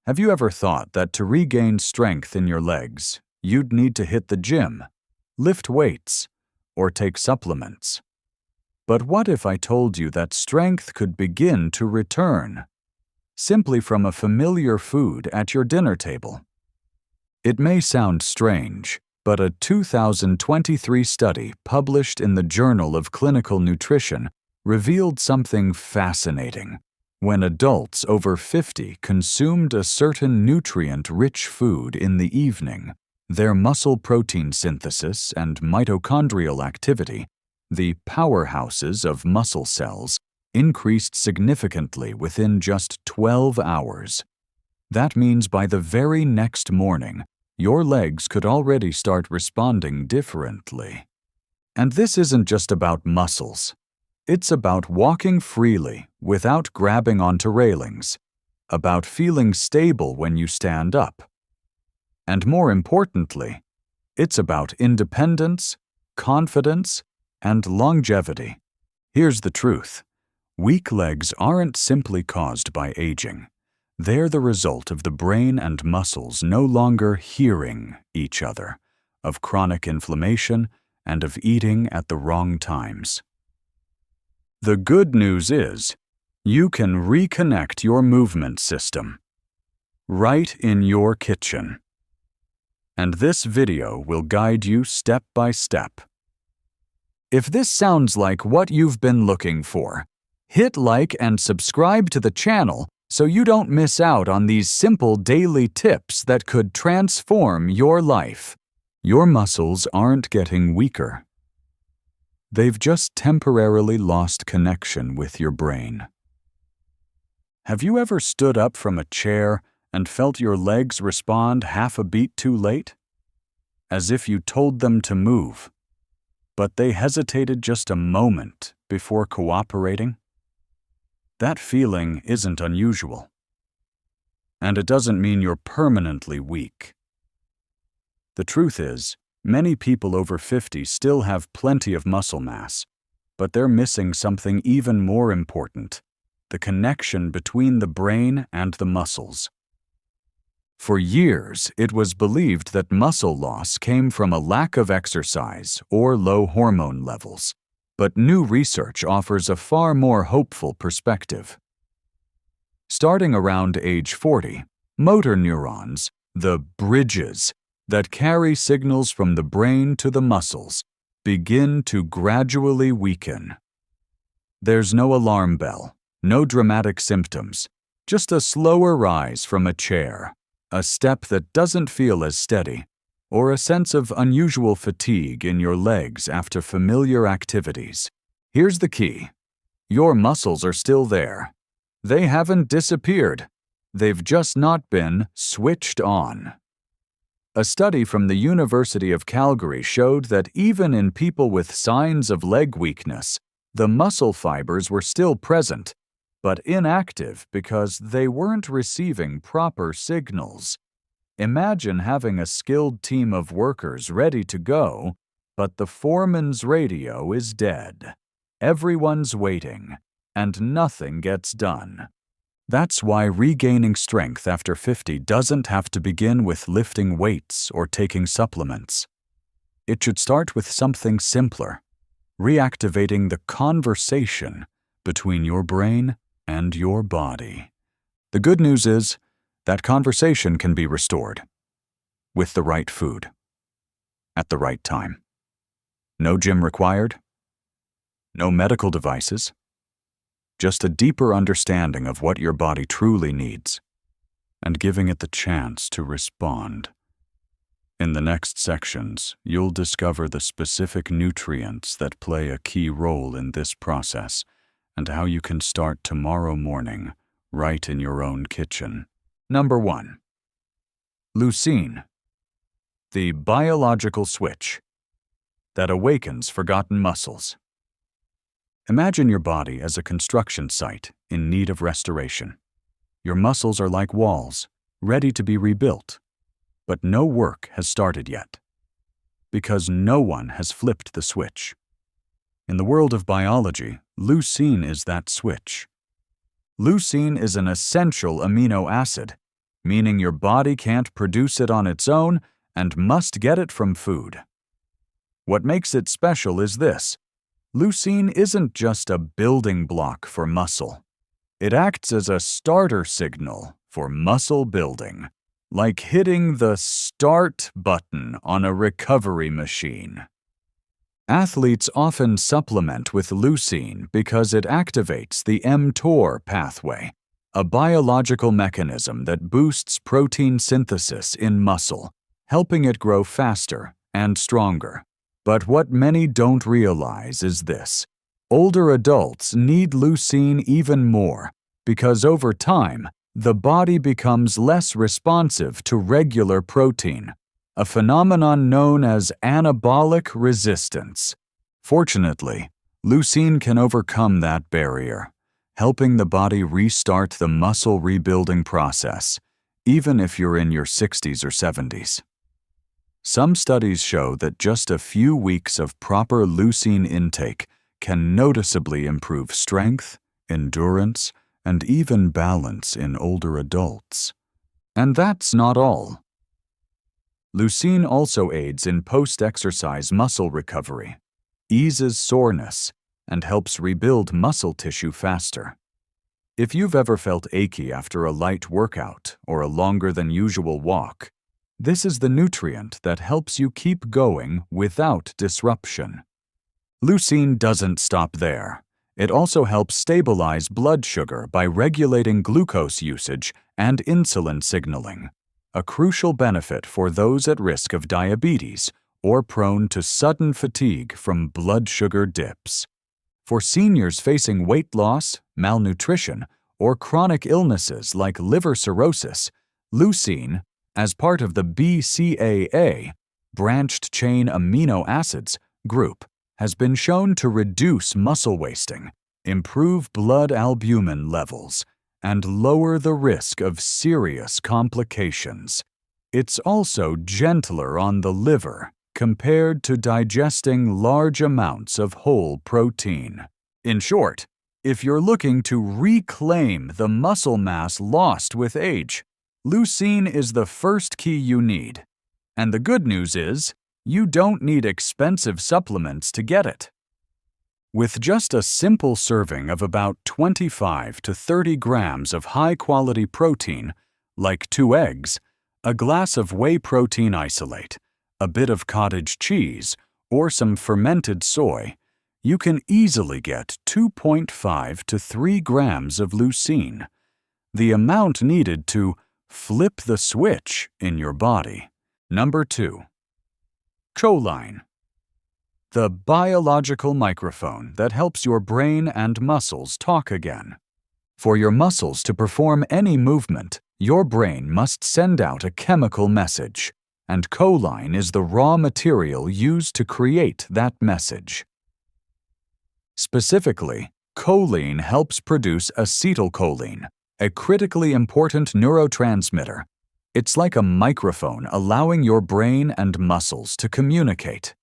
Have you ever thought that to regain strength in your legs, you'd need to hit the gym, lift weights, or take supplements? But what if I told you that strength could begin to return, simply from a familiar food at your dinner table? It may sound strange, but a 2023 study published in the Journal of Clinical Nutrition revealed something fascinating. When adults over 50 consumed a certain nutrient-rich food in the evening, their muscle protein synthesis and mitochondrial activity, the powerhouses of muscle cells, increased significantly within just 12 hours. That means by the very next morning, your legs could already start responding differently. And this isn't just about muscles. It's about walking freely without grabbing onto railings, about feeling stable when you stand up. And more importantly, it's about independence, confidence, and longevity. Here's the truth. Weak legs aren't simply caused by aging. They're the result of the brain and muscles no longer hearing each other, of chronic inflammation, and of eating at the wrong times. The good news is, you can reconnect your movement system right in your kitchen. And this video will guide you step by step. If this sounds like what you've been looking for, hit like and subscribe to the channel so you don't miss out on these simple daily tips that could transform your life. Your muscles aren't getting weaker. They've just temporarily lost connection with your brain. Have you ever stood up from a chair and felt your legs respond half a beat too late? As if you told them to move, but they hesitated just a moment before cooperating? That feeling isn't unusual. And it doesn't mean you're permanently weak. The truth is, many people over 50 still have plenty of muscle mass, but they're missing something even more important: the connection between the brain and the muscles. For years, it was believed that muscle loss came from a lack of exercise or low hormone levels, but new research offers a far more hopeful perspective. Starting around age 40, motor neurons, the bridges that carry signals from the brain to the muscles, begin to gradually weaken. There's no alarm bell, no dramatic symptoms, just a slower rise from a chair, a step that doesn't feel as steady, or a sense of unusual fatigue in your legs after familiar activities. Here's the key. Your muscles are still there. They haven't disappeared. They've just not been switched on. A study from the University of Calgary showed that even in people with signs of leg weakness, the muscle fibers were still present, but inactive because they weren't receiving proper signals. Imagine having a skilled team of workers ready to go, but the foreman's radio is dead. Everyone's waiting, and nothing gets done. That's why regaining strength after 50 doesn't have to begin with lifting weights or taking supplements. It should start with something simpler: reactivating the conversation between your brain and your body. The good news is, that conversation can be restored with the right food, at the right time. No gym required, no medical devices, just a deeper understanding of what your body truly needs, and giving it the chance to respond. In the next sections, you'll discover the specific nutrients that play a key role in this process, and how you can start tomorrow morning, right in your own kitchen. Number 1. Leucine, the biological switch that awakens forgotten muscles. Imagine your body as a construction site in need of restoration. Your muscles are like walls, ready to be rebuilt, but no work has started yet, because no one has flipped the switch. In the world of biology, leucine is that switch. Leucine is an essential amino acid, meaning your body can't produce it on its own and must get it from food. What makes it special is this: leucine isn't just a building block for muscle. It acts as a starter signal for muscle building, like hitting the start button on a recovery machine. Athletes often supplement with leucine because it activates the mTOR pathway, a biological mechanism that boosts protein synthesis in muscle, helping it grow faster and stronger. But what many don't realize is this: older adults need leucine even more because over time, the body becomes less responsive to regular protein, a phenomenon known as anabolic resistance. Fortunately, leucine can overcome that barrier, helping the body restart the muscle rebuilding process, even if you're in your 60s or 70s. Some studies show that just a few weeks of proper leucine intake can noticeably improve strength, endurance, and even balance in older adults. And that's not all. Leucine also aids in post-exercise muscle recovery, eases soreness, and helps rebuild muscle tissue faster. If you've ever felt achy after a light workout or a longer than usual walk, this is the nutrient that helps you keep going without disruption. Leucine doesn't stop there. It also helps stabilize blood sugar by regulating glucose usage and insulin signaling, a crucial benefit for those at risk of diabetes or prone to sudden fatigue from blood sugar dips. For seniors facing weight loss, malnutrition, or chronic illnesses like liver cirrhosis, leucine, as part of the BCAA, branched-chain amino acids, group, has been shown to reduce muscle wasting, improve blood albumin levels, and lower the risk of serious complications. It's also gentler on the liver compared to digesting large amounts of whole protein. In short, if you're looking to reclaim the muscle mass lost with age, leucine is the first key you need. And the good news is, you don't need expensive supplements to get it. With just a simple serving of about 25 to 30 grams of high-quality protein, like 2 eggs, a glass of whey protein isolate, a bit of cottage cheese, or some fermented soy, you can easily get 2.5 to 3 grams of leucine, the amount needed to flip the switch in your body. Number 2. Choline, the biological microphone that helps your brain and muscles talk again. For your muscles to perform any movement, your brain must send out a chemical message, and choline is the raw material used to create that message. Specifically, choline helps produce acetylcholine, a critically important neurotransmitter. It's like a microphone allowing your brain and muscles to communicate.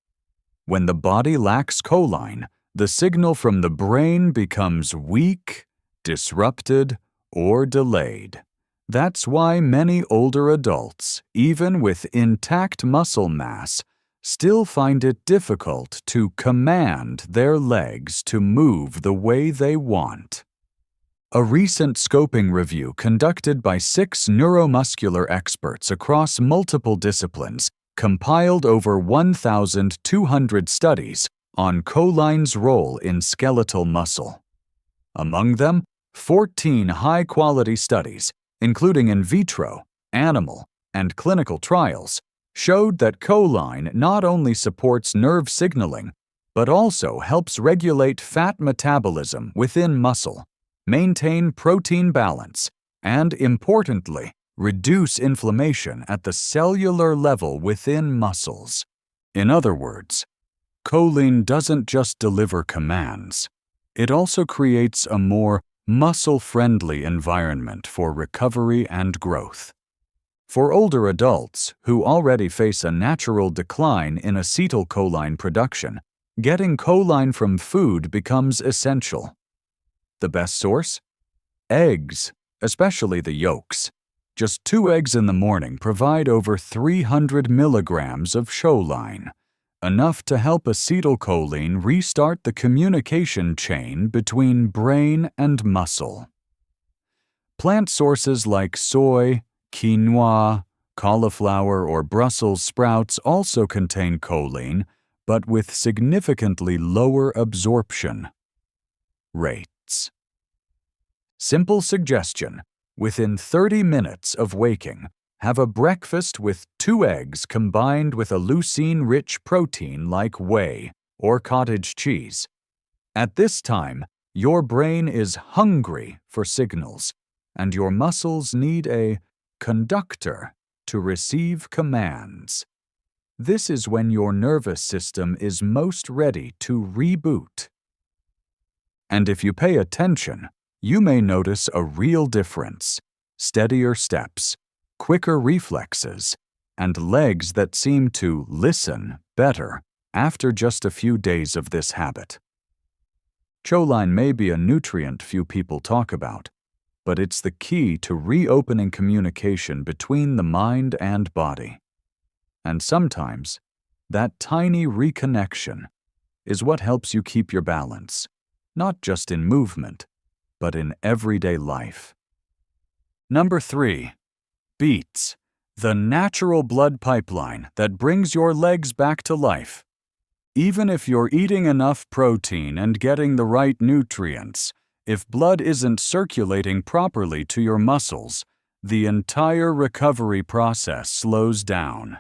When the body lacks choline, the signal from the brain becomes weak, disrupted, or delayed. That's why many older adults, even with intact muscle mass, still find it difficult to command their legs to move the way they want. A recent scoping review conducted by 6 neuromuscular experts across multiple disciplines compiled over 1,200 studies on choline's role in skeletal muscle. Among them, 14 high-quality studies, including in vitro, animal, and clinical trials, showed that choline not only supports nerve signaling, but also helps regulate fat metabolism within muscle, maintain protein balance, and, importantly, reduce inflammation at the cellular level within muscles. In other words, choline doesn't just deliver commands. It also creates a more muscle-friendly environment for recovery and growth. For older adults who already face a natural decline in acetylcholine production, getting choline from food becomes essential. The best source? Eggs, especially the yolks. Just 2 eggs in the morning provide over 300 milligrams of choline, enough to help acetylcholine restart the communication chain between brain and muscle. Plant sources like soy, quinoa, cauliflower, or Brussels sprouts also contain choline, but with significantly lower absorption rates. Simple suggestion: within 30 minutes of waking, have a breakfast with 2 eggs combined with a leucine-rich protein like whey or cottage cheese. At this time, your brain is hungry for signals, and your muscles need a conductor to receive commands. This is when your nervous system is most ready to reboot. And if you pay attention, you may notice a real difference: steadier steps, quicker reflexes, and legs that seem to listen better after just a few days of this habit. Choline may be a nutrient few people talk about, but it's the key to reopening communication between the mind and body. And sometimes, that tiny reconnection is what helps you keep your balance, not just in movement, but in everyday life. Number 3. Beets, the natural blood pipeline that brings your legs back to life. Even if you're eating enough protein and getting the right nutrients, if blood isn't circulating properly to your muscles, the entire recovery process slows down.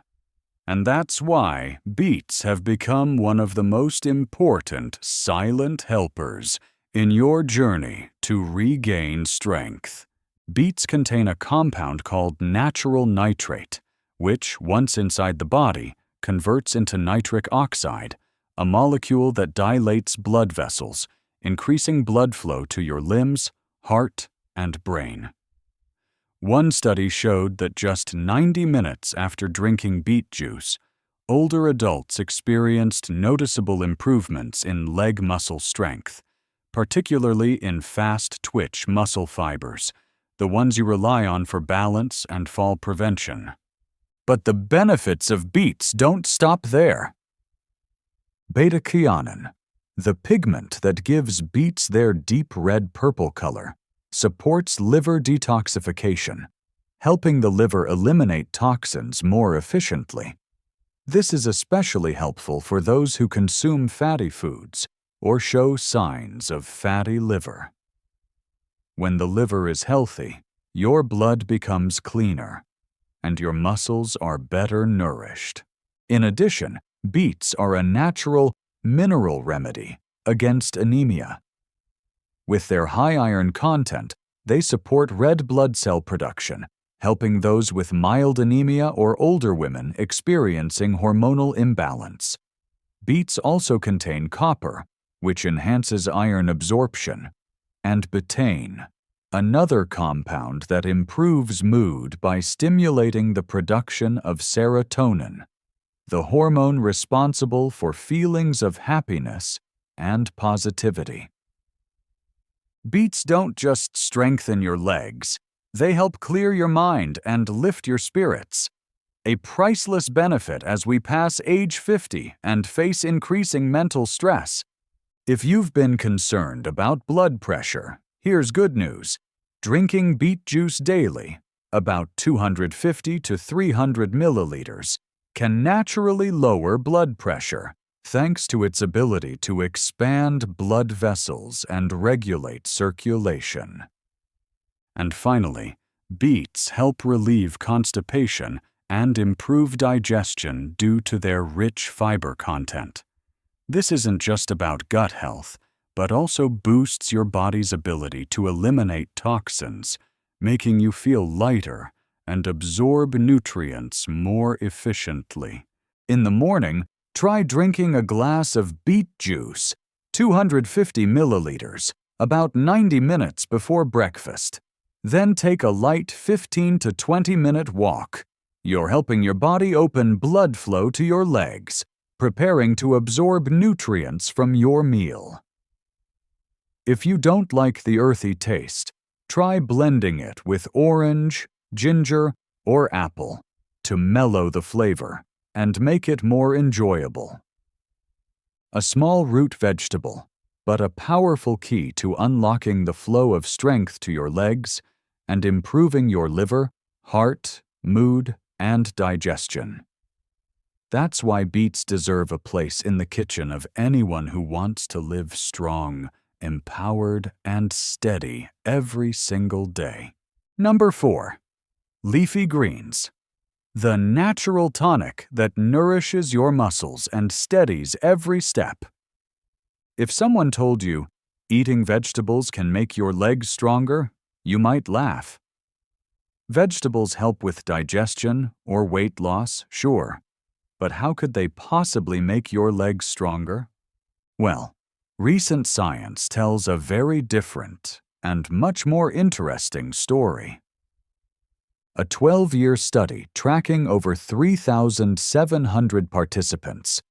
And that's why beets have become one of the most important silent helpers in your journey to regain strength. Beets contain a compound called natural nitrate, which, once inside the body, converts into nitric oxide, a molecule that dilates blood vessels, increasing blood flow to your limbs, heart, and brain. One study showed that just 90 minutes after drinking beet juice, older adults experienced noticeable improvements in leg muscle strength, particularly in fast-twitch muscle fibers, the ones you rely on for balance and fall prevention. But the benefits of beets don't stop there. Beta-catenin, the pigment that gives beets their deep red-purple color, supports liver detoxification, helping the liver eliminate toxins more efficiently. This is especially helpful for those who consume fatty foods or show signs of fatty liver. When the liver is healthy, your blood becomes cleaner, and your muscles are better nourished. In addition, beets are a natural mineral remedy against anemia. With their high iron content, they support red blood cell production, helping those with mild anemia or older women experiencing hormonal imbalance. Beets also contain copper, which enhances iron absorption, and betaine, another compound that improves mood by stimulating the production of serotonin, the hormone responsible for feelings of happiness and positivity. Beets don't just strengthen your legs, they help clear your mind and lift your spirits. A priceless benefit as we pass age 50 and face increasing mental stress. If you've been concerned about blood pressure, here's good news. Drinking beet juice daily, about 250 to 300 milliliters, can naturally lower blood pressure, thanks to its ability to expand blood vessels and regulate circulation. And finally, beets help relieve constipation and improve digestion due to their rich fiber content. This isn't just about gut health, but also boosts your body's ability to eliminate toxins, making you feel lighter and absorb nutrients more efficiently. In the morning, try drinking a glass of beet juice, 250 milliliters, about 90 minutes before breakfast. Then take a light 15 to 20-minute walk. You're helping your body open blood flow to your legs, preparing to absorb nutrients from your meal. If you don't like the earthy taste, try blending it with orange, ginger, or apple to mellow the flavor and make it more enjoyable. A small root vegetable, but a powerful key to unlocking the flow of strength to your legs and improving your liver, heart, mood, and digestion. That's why beets deserve a place in the kitchen of anyone who wants to live strong, empowered, and steady every single day. Number 4. Leafy greens. The natural tonic that nourishes your muscles and steadies every step. If someone told you eating vegetables can make your legs stronger, you might laugh. Vegetables help with digestion or weight loss, sure, but how could they possibly make your legs stronger? Well, recent science tells a very different and much more interesting story. A 12-year study tracking over 3,700 participants,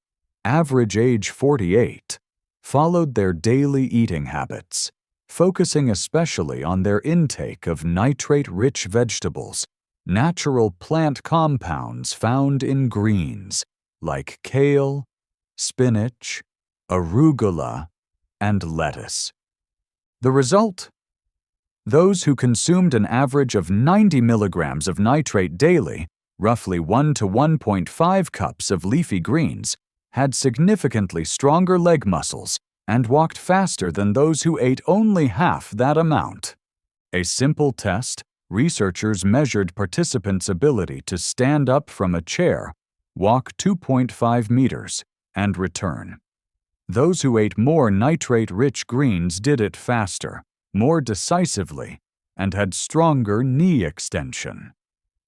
average age 48, followed their daily eating habits, focusing especially on their intake of nitrate-rich vegetables, natural plant compounds found in greens like kale, spinach, arugula, and lettuce. The result? Those who consumed an average of 90 milligrams of nitrate daily, roughly 1 to 1.5 cups of leafy greens, had significantly stronger leg muscles and walked faster than those who ate only half that amount. A simple test, researchers measured participants' ability to stand up from a chair, walk 2.5 meters, and return. Those who ate more nitrate-rich greens did it faster, more decisively, and had stronger knee extension.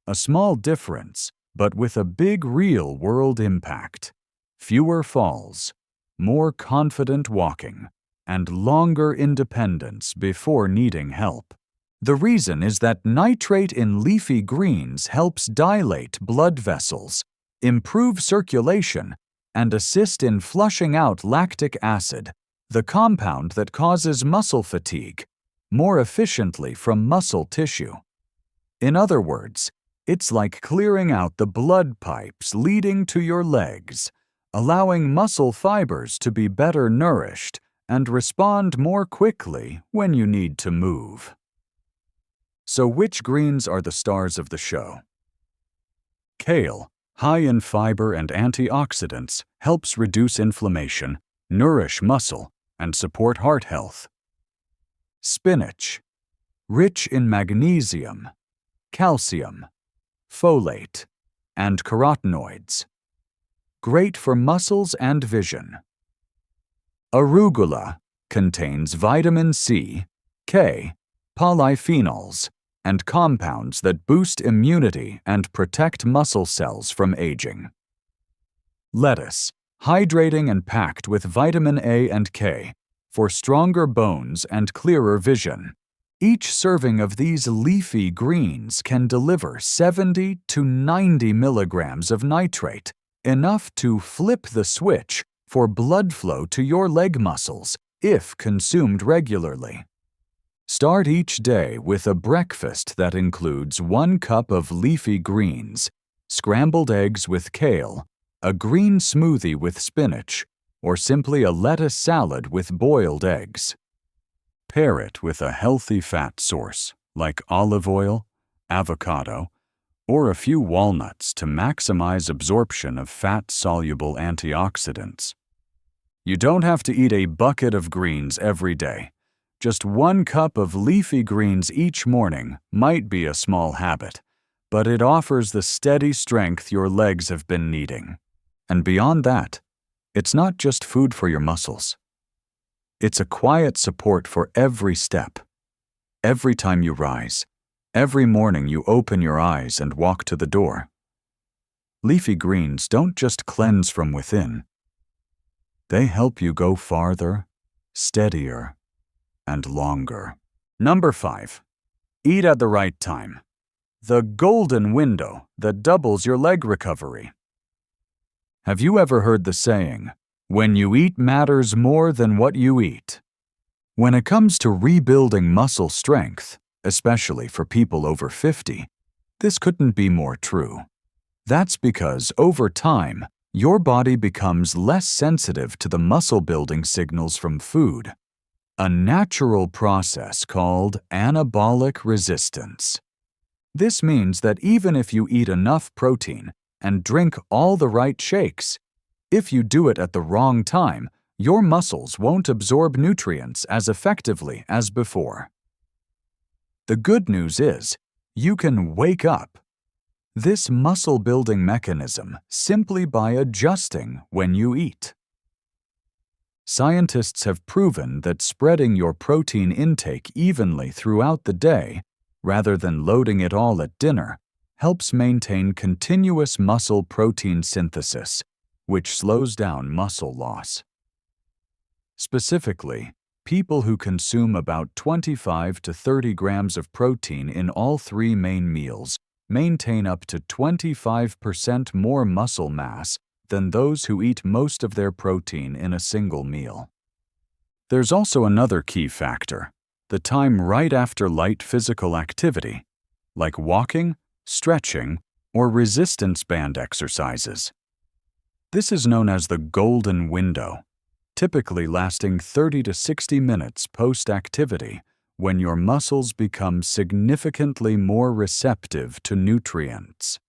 A small difference, but with a big real-world impact. Fewer falls, more confident walking, and longer independence before needing help. The reason is that nitrate in leafy greens helps dilate blood vessels, improve circulation, and assist in flushing out lactic acid, the compound that causes muscle fatigue, more efficiently from muscle tissue. In other words, it's like clearing out the blood pipes leading to your legs, allowing muscle fibers to be better nourished and respond more quickly when you need to move. So which greens are the stars of the show? Kale, high in fiber and antioxidants, helps reduce inflammation, nourish muscle, and support heart health. Spinach, rich in magnesium, calcium, folate, and carotenoids. Great for muscles and vision. Arugula contains vitamin C, K, polyphenols, and compounds that boost immunity and protect muscle cells from aging. Lettuce, hydrating and packed with vitamin A and K, for stronger bones and clearer vision. Each serving of these leafy greens can deliver 70 to 90 milligrams of nitrate, enough to flip the switch for blood flow to your leg muscles if consumed regularly. Start each day with a breakfast that includes 1 cup of leafy greens, scrambled eggs with kale, a green smoothie with spinach, or simply a lettuce salad with boiled eggs. Pair it with a healthy fat source like olive oil, avocado, or a few walnuts to maximize absorption of fat-soluble antioxidants. You don't have to eat a bucket of greens every day. Just 1 cup of leafy greens each morning might be a small habit, but it offers the steady strength your legs have been needing. And beyond that, it's not just food for your muscles. It's a quiet support for every step. Every time you rise, every morning you open your eyes and walk to the door. Leafy greens don't just cleanse from within. They help you go farther, steadier, and longer. Number 5. Eat at the right time. The golden window that doubles your leg recovery. Have you ever heard the saying, "When you eat matters more than what you eat"? When it comes to rebuilding muscle strength, especially for people over 50, This couldn't be more true. That's because over time, your body becomes less sensitive to the muscle-building signals from food, a natural process called anabolic resistance. This means that even if you eat enough protein and drink all the right shakes, if you do it at the wrong time, your muscles won't absorb nutrients as effectively as before. The good news is, you can wake up this muscle-building mechanism simply by adjusting when you eat. Scientists have proven that spreading your protein intake evenly throughout the day, rather than loading it all at dinner, helps maintain continuous muscle protein synthesis, which slows down muscle loss. Specifically, people who consume about 25 to 30 grams of protein in all three main meals maintain up to 25% more muscle mass than those who eat most of their protein in a single meal. There's also another key factor, the time right after light physical activity, like walking, stretching, or resistance band exercises. This is known as the golden window, typically lasting 30 to 60 minutes post-activity, when your muscles become significantly more receptive to nutrients.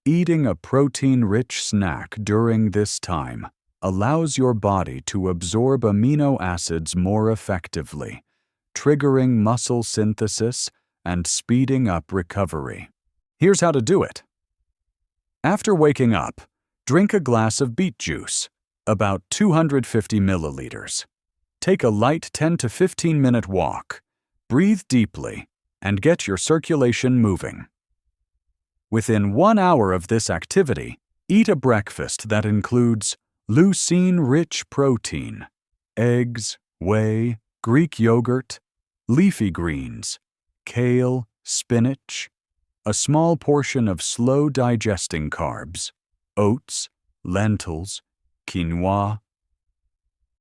Eating a protein-rich snack during this time allows your body to absorb amino acids more effectively, triggering muscle synthesis and speeding up recovery. Here's how to do it. After waking up, drink a glass of beet juice, about 250 milliliters. Take a light 10 to 15-minute walk, breathe deeply, and get your circulation moving. Within 1 hour of this activity, eat a breakfast that includes leucine-rich protein, eggs, whey, Greek yogurt, leafy greens, kale, spinach, a small portion of slow-digesting carbs, oats, lentils, quinoa.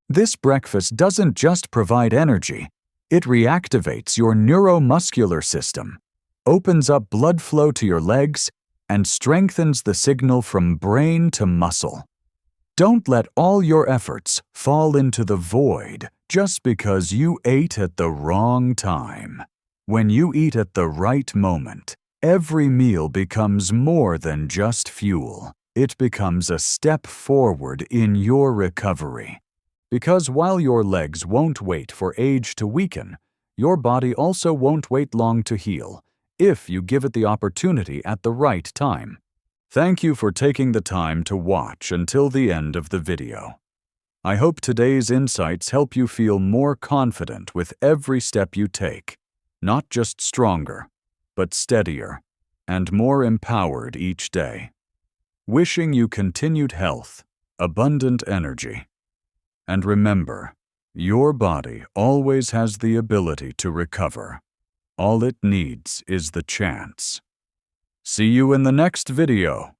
This breakfast doesn't just provide energy, it reactivates your neuromuscular system, opens up blood flow to your legs, and strengthens the signal from brain to muscle. Don't let all your efforts fall into the void just because you ate at the wrong time. When you eat at the right moment, every meal becomes more than just fuel. It becomes a step forward in your recovery. Because while your legs won't wait for age to weaken, your body also won't wait long to heal, if you give it the opportunity at the right time. Thank you for taking the time to watch until the end of the video. I hope today's insights help you feel more confident with every step you take, not just stronger, but steadier and more empowered each day. Wishing you continued health, abundant energy, and remember, your body always has the ability to recover. All it needs is the chance. See you in the next video.